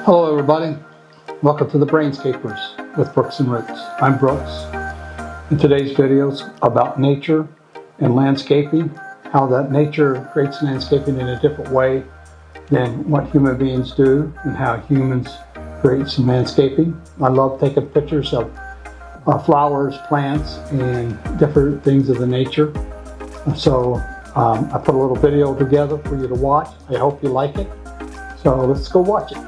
Hello everybody, welcome to the Brainscapers with Brooks and Roots. I'm Brooks. In today's video is about nature and landscaping, how that nature creates landscaping in a different way than what human beings do, and how humans create some landscaping. I love taking pictures of flowers, plants, and different things of the nature. So I put a little video together for you to watch. I hope you like it. So let's go watch it.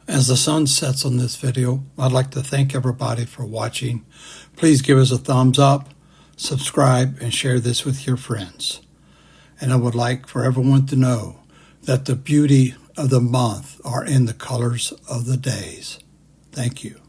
As the sun sets on this video, I'd like to thank everybody for watching. Please give us a thumbs up, subscribe, and share this with your friends. And I would like for everyone to know that the beauty of the month are in the colors of the days. Thank you.